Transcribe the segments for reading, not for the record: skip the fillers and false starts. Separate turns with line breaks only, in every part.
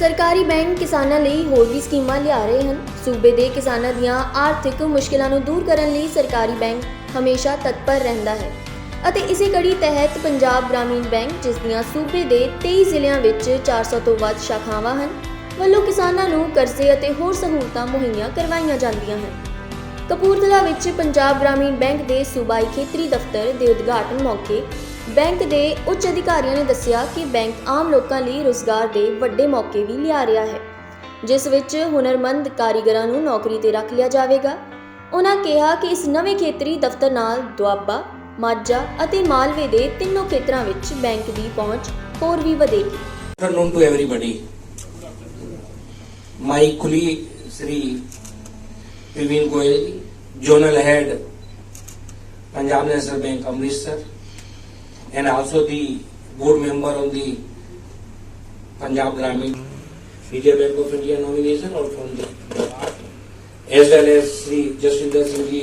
ਸਰਕਾਰੀ ਬੈਂਕ ਕਿਸਾਨਾਂ ਲਈ ਹੋਰ ਵੀ ਸਕੀਮਾਂ ਲਿਆ ਰਹੇ ਹਨ। ਸੂਬੇ ਦੇ ਕਿਸਾਨਾਂ ਦੀਆਂ ਆਰਥਿਕ ਮੁਸ਼ਕਲਾਂ ਨੂੰ ਦੂਰ ਕਰਨ ਲਈ ਸਰਕਾਰੀ ਬੈਂਕ ਹਮੇਸ਼ਾ ਤਤਪਰ ਰਹਿੰਦਾ ਹੈ ਅਤੇ ਇਸੇ ਕੜੀ ਤਹਿਤ ਪੰਜਾਬ ਗ੍ਰਾਮੀਣ ਬੈਂਕ, ਜਿਸ ਦੀਆਂ ਸੂਬੇ ਦੇ 23 ਜ਼ਿਲ੍ਹਿਆਂ ਵਿੱਚ 400 ਤੋਂ ਵੱਧ ਸ਼ਾਖਾਵਾਂ ਹਨ, ਵੱਲੋਂ ਕਿਸਾਨਾਂ ਨੂੰ ਕਰਜ਼ੇ ਅਤੇ ਹੋਰ ਸਹੂਲਤਾਂ ਮੁਹੱਈਆ ਕਰਵਾਈਆਂ ਜਾਂਦੀਆਂ ਹਨ। ਕਪੂਰਥਲਾ ਵਿੱਚ ਪੰਜਾਬ ਗ੍ਰਾਮੀਣ ਬੈਂਕ ਦੇ ਸੂਬਾਈ ਖੇਤਰੀ ਦਫ਼ਤਰ ਦੇ ਉਦਘਾਟਨ ਮੌਕੇ ਬੈਂਕ ਦੇ ਉੱਚ ਅਧਿਕਾਰੀਆਂ ਨੇ ਦੱਸਿਆ ਕਿ ਬੈਂਕ ਆਮ ਲੋਕਾਂ ਲਈ ਰੁਜ਼ਗਾਰ ਦੇ ਵੱਡੇ ਮੌਕੇ ਵੀ ਲਿਆ ਰਿਹਾ ਹੈ, ਜਿਸ ਵਿੱਚ ਹੁਨਰਮੰਦ ਕਾਰੀਗਰਾਂ ਨੂੰ ਨੌਕਰੀ ਤੇ ਰੱਖ ਲਿਆ ਜਾਵੇਗਾ। ਉਨ੍ਹਾਂ ਕਿਹਾ ਕਿ ਇਸ ਨਵੇਂ ਖੇਤਰੀ ਦਫ਼ਤਰ ਨਾਲ ਦੁਆਬਾ, ਮਾਝਾ ਅਤੇ ਮਾਲਵੇ ਦੇ ਤਿੰਨੋਂ ਖੇਤਰਾਂ ਵਿੱਚ ਬੈਂਕ ਦੀ ਪਹੁੰਚ ਹੋਰ ਵੀ ਵਧੇਗੀ।
Known to everybody, my colleague Sri Praveen Goyal, Zonal Head, Punjab National Bank, Amritsar, and also the board member on the Punjab Grameen Reserve Bank of India nomination, or from the as well as Sri Jaswinder Singh ji,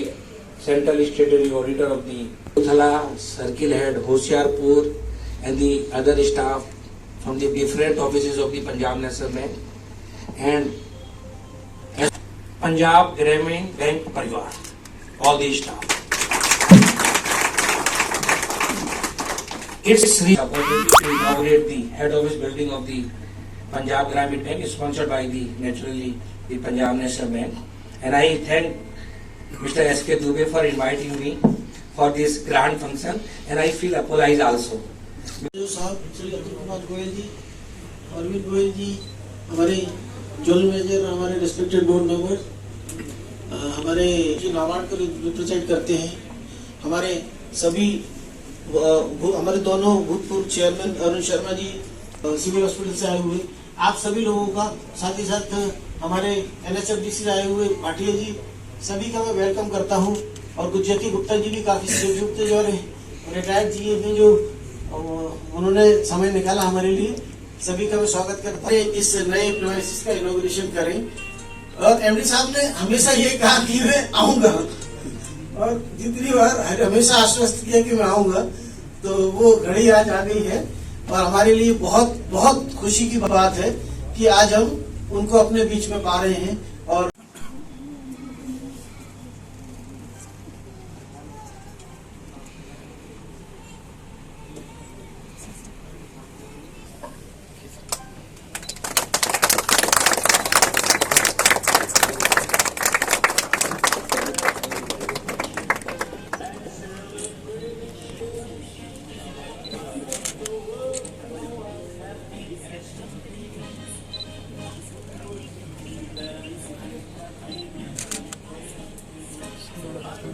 Central Statutory Auditor of the Kuthala, Circle Head, Hoshiarpur, and the other staff from the different offices of the Punjab National Bank, and Punjab Grameen Bank Parivar, all the staff. It's opportunity to inaugurate the head office building of the Punjab Grameen Bank, sponsored by naturally the Punjab National Bank, and I thank Mr. S.K. Dubey for inviting me for this grand function, and I feel obliged also.
साहब श्री अतुल कुमार गोयल जी, अरविंद गोयल जी, हमारे zonal manager, हमारे respected board member, हमारे नाबार्ड को represent करते हैं, हमारे सभी हमारे दोनों भूतपूर्व chairman Arun Sharma ji civil hospital से आए हुए, आप सभी लोगों का, साथ ही साथ हमारे NHFDC से आए हुए भाटिया जी, सभी का मैं वेलकम करता हूं। और गुजराती गुप्ता जी भी काफी संयुक्त जो रिटायर्ड जी हैं, जो उन्होंने समय निकाला हमारे लिए, सभी का मैं स्वागत करता हूँ। इस नए प्रीमाइसेस का इनॉग्रेशन करें, और एमडी साहब ने हमेशा ये कहा कि मैं आऊंगा, और जितनी बार हमेशा आश्वस्त किया कि मैं आऊंगा, तो वो घड़ी आज आ गई है। और हमारे लिए बहुत बहुत खुशी की बात है कि आज हम उनको अपने बीच में पा रहे हैं। और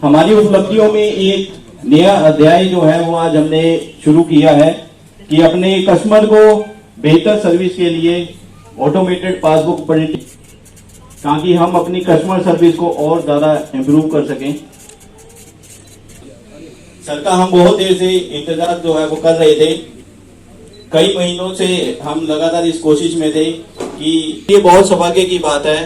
हमारी उपलब्धियों में एक नया अध्याय जो है वो आज हमने शुरू किया है कि अपने कस्टमर को बेहतर सर्विस के लिए ऑटोमेटेड पासबुक प्रिंटिंग, ताकि हम अपनी कस्टमर सर्विस को और ज्यादा इम्प्रूव कर सकें। सर का हम बहुत देर से इंतजार जो है वो कर रहे थे, कई महीनों से हम लगातार इस कोशिश में थे कि ये बहुत सौभाग्य की बात है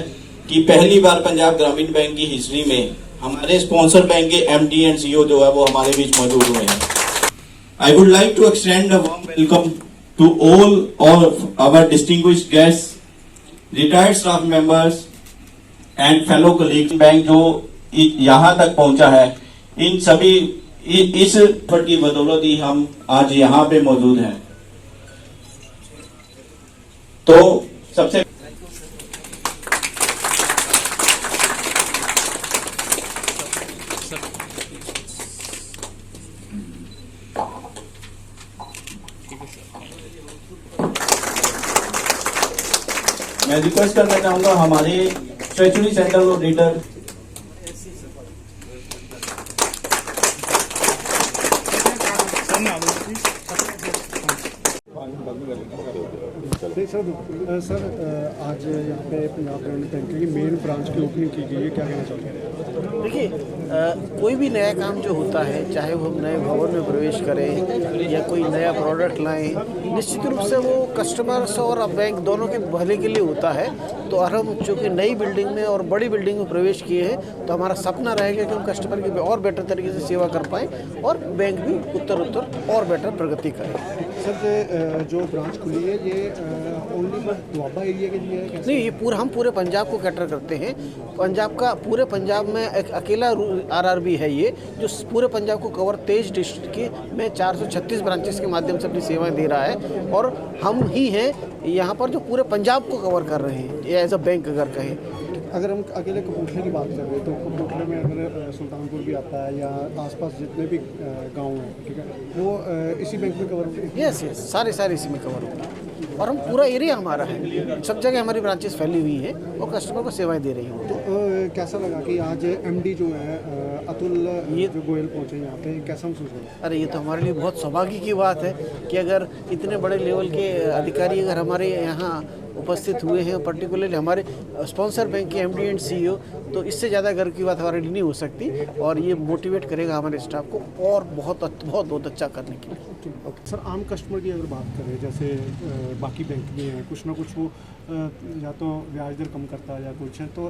कि पहली बार पंजाब ग्रामीण बैंक की हिस्ट्री में हमारे स्पॉन्सर बैंक के MD एंड CEO जो है वो हमारे बीच मौजूद हुए हैं। I would like to extend a warm welcome to all our distinguished guests, retired staff members and fellow colleagues. Bank जो यहाँ तक पहुंचा है, इन सभी इस एफर्ट की बदौलत ही हम आज यहाँ पे मौजूद हैं। तो सबसे मैं रिक्वेस्ट करना चाहूंगा हमारे स्टैट्यूटरी सेंट्रल ऑडिटर
सर आज यहाँ पे पंजाब ग्रामीण बैंक की मेन ब्रांच की ओपनिंग की गई है, क्या कहना चाहते हैं?
देखिए, कोई भी नया काम जो होता है, चाहे वो हम नए भवन में प्रवेश करें या कोई नया प्रोडक्ट लाएं, निश्चित रूप से वो कस्टमर्स और बैंक दोनों के भले के लिए होता है। तो और हम चूँकि नई बिल्डिंग में और बड़ी बिल्डिंग में प्रवेश किए हैं, तो हमारा सपना रहेगा कि हम कस्टमर की और बेटर तरीके से सेवा कर पाएँ और बैंक भी उत्तर और बेटर प्रगति करें।
सर जो ब्रांच खुली है ये ओनली दुआबा एरिया के लिए है कैसे?
नहीं, ये हम पूरे पंजाब को कैटर करते हैं। पंजाब का पूरे पंजाब में एक अकेला आरआरबी है ये, जो पूरे पंजाब को कवर 23 डिस्ट्रिक्ट की में 436 ब्रांचेस के माध्यम से अपनी सेवाएं दे रहा है। और हम ही हैं यहाँ पर जो पूरे पंजाब को कवर कर रहे हैं एज अ बैंक अगर कहें।
अगर हम अकेले कपूरथले की बात कर रहे हैं तो कपूरथले में अगर सुल्तानपुर भी आता है या आसपास जितने भी गांव हैं, ठीक है, वो इसी बैंक में कवर होते हैं।
यस सारे इसी में कवर होता है और हम पूरा एरिया हमारा है, सब जगह हमारी ब्रांचेस फैली हुई हैं और कस्टमर को सेवाएं दे रही हैं।
तो कैसा लगा कि आज एमडी जो है अतुल ये जो गोयल पहुंचे यहाँ पे, कैसा महसूस हुआ?
अरे ये तो हमारे लिए बहुत सौभाग्य की बात है कि अगर इतने बड़े लेवल के अधिकारी अगर हमारे यहाँ उपस्थित हुए हैं, पर्टिकुलरली हमारे स्पॉन्सर बैंक के एमडी एंड सीईओ, तो इससे ज़्यादा गर्व की बात हमारे लिए नहीं हो सकती और ये मोटिवेट करेगा हमारे स्टाफ को और बहुत अच्छा करने के लिए।
ओके सर, आम कस्टमर की अगर बात करें, जैसे बाकी बैंक भी हैं, कुछ ना कुछ वो या तो ब्याज दर कम करता है या कुछ है, तो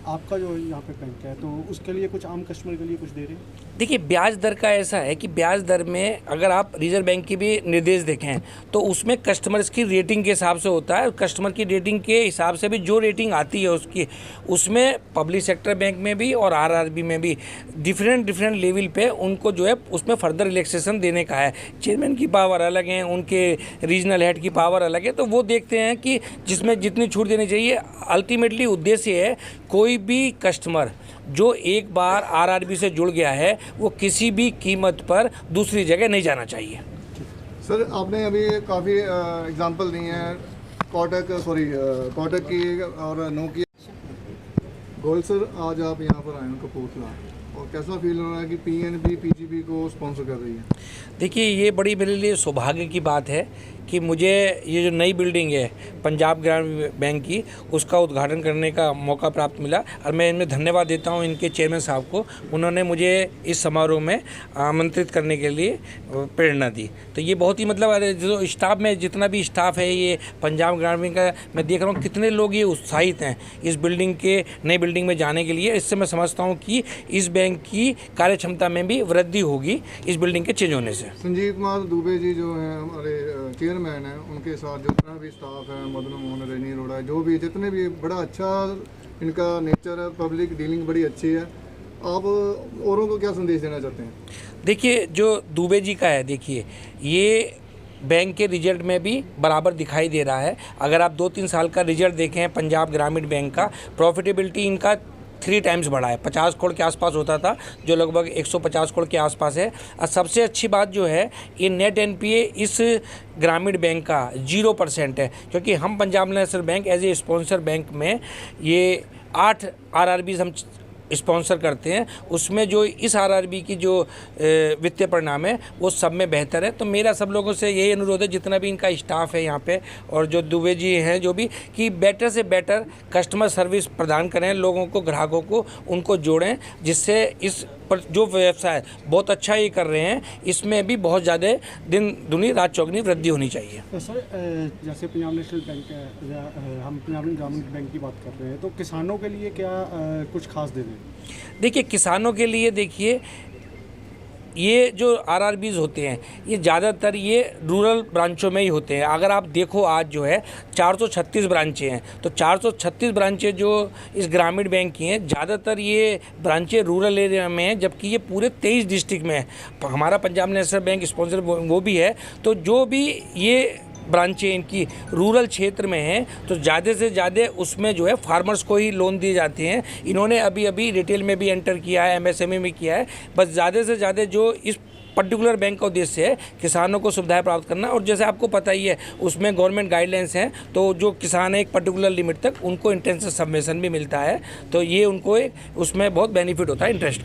आपका जो यहाँ पे बैंक है तो उसके लिए कुछ आम कस्टमर के लिए कुछ दे रहे हैं?
देखिए, ब्याज दर का ऐसा है कि ब्याज दर में अगर आप रिजर्व बैंक की भी निर्देश देखें तो उसमें कस्टमर्स की रेटिंग के हिसाब से होता है। कस्टमर की रेटिंग के हिसाब से भी जो रेटिंग आती है उसकी, उसमें पब्लिक सेक्टर बैंक में भी और आरआरबी में भी डिफरेंट लेवल पे उनको जो है उसमें फर्दर रिलैक्सेशन देने का है। चेयरमैन की पावर अलग है, उनके रीजनल हेड की पावर अलग है, तो वो देखते हैं कि जिसमें जितनी छूट देनी चाहिए। अल्टीमेटली उद्देश्य है कोई भी कस्टमर जो एक बार आरआरबी से जुड़ गया है वो किसी भी कीमत पर दूसरी जगह नहीं जाना चाहिए।
सर, आपने अभी काफ़ी एग्जांपल दिए हैं कोटक की और नोकिया। गोयल सर, आज आप यहाँ पर आए हैं कपूरथला, और कैसा फील हो रहा है कि पीएनबी पीजीबी को स्पॉन्सर कर रही है?
देखिए, ये बड़ी मेरे लिए सौभाग्य की बात है कि मुझे ये जो नई बिल्डिंग है पंजाब ग्रामीण बैंक की, उसका उद्घाटन करने का मौका प्राप्त मिला और मैं इनमें धन्यवाद देता हूँ इनके चेयरमैन साहब को। उन्होंने मुझे इस समारोह में आमंत्रित करने के लिए प्रेरणा दी। तो ये बहुत ही मतलब जो स्टाफ में जितना भी स्टाफ है ये पंजाब ग्रामीण का, मैं देख रहा हूँ कितने लोग ये उत्साहित हैं इस बिल्डिंग के नई बिल्डिंग में जाने के लिए। इससे मैं समझता हूँ कि इस बैंक की कार्य क्षमता में भी वृद्धि होगी इस बिल्डिंग के चेंज होने से।
संजीव कुमार दुबे जी जो हैं हमारे चेयरमैन हैं, उनके साथ जितना भी स्टाफ है, मदन मोहन, रजनी अरोड़ा, जो भी जितने भी, बड़ा अच्छा इनका नेचर है, पब्लिक डीलिंग बड़ी अच्छी है। आप औरों को क्या संदेश देना चाहते हैं?
देखिए, जो दुबे जी का है, देखिए ये बैंक के रिजल्ट में भी बराबर दिखाई दे रहा है। अगर आप 2-3 साल का रिजल्ट देखें पंजाब ग्रामीण बैंक का, प्रॉफिटेबिलिटी इनका 3 टाइम्स बढ़ा है। 50 करोड़ के आसपास होता था जो लगभग 150 करोड़ के आसपास है। और सबसे अच्छी बात जो है ये नेट एनपीए इस ग्रामीण बैंक का 0% है, क्योंकि हम Punjab National Bank as a sponsor bank में ये 8 आरआरबीज हम स्पॉन्सर करते हैं। उसमें जो इस आरआरबी की जो वित्तीय परिणाम है वो सब में बेहतर है। तो मेरा सब लोगों से यही अनुरोध है, जितना भी इनका स्टाफ है यहाँ पे और जो दुबे जी हैं जो भी, कि बेटर से बेटर कस्टमर सर्विस प्रदान करें लोगों को, ग्राहकों को, उनको जोड़ें, जिससे इस पर जो व्यवसाय बहुत अच्छा ये कर रहे हैं इसमें भी बहुत ज़्यादा दिन दुनी रात चौगनी वृद्धि होनी चाहिए।
तो सर, जैसे पंजाब नेशनल बैंक है या हम पंजाब ग्रामीण बैंक की बात कर रहे हैं, तो किसानों के लिए क्या कुछ खास दे दें?
देखिए, किसानों के लिए देखिए ये जो आरआरबीज होते हैं ये ज़्यादातर ये रूरल ब्रांचों में ही होते हैं। अगर आप देखो आज जो है 436 ब्रांचें हैं, तो 436 ब्रांचें जो इस ग्रामीण बैंक की हैं, ज़्यादातर ये ब्रांचें रूरल एरिया में हैं, जबकि ये पूरे 23 डिस्ट्रिक्ट में है। हमारा पंजाब नेशनल बैंक स्पॉन्सर वो भी है। तो जो भी ये ब्रांचें इनकी रूरल क्षेत्र में हैं तो ज़्यादा से ज़्यादा उसमें जो है फार्मर्स को ही लोन दिए जाते हैं। इन्होंने अभी रिटेल में भी एंटर किया है, एमएसएमई में किया है। बस ज़्यादा से ज़्यादा जो इस पर्टिकुलर बैंक का उद्देश्य है किसानों को सुविधाएं प्राप्त करना, और जैसे आपको पता ही है उसमें गवर्नमेंट गाइडलाइंस हैं, तो जो किसान है एक पर्टिकुलर लिमिट तक उनको इंटरेस्ट सबमिशन भी मिलता है, तो ये उनको उसमें बहुत बेनिफिट होता है इंटरेस्ट का।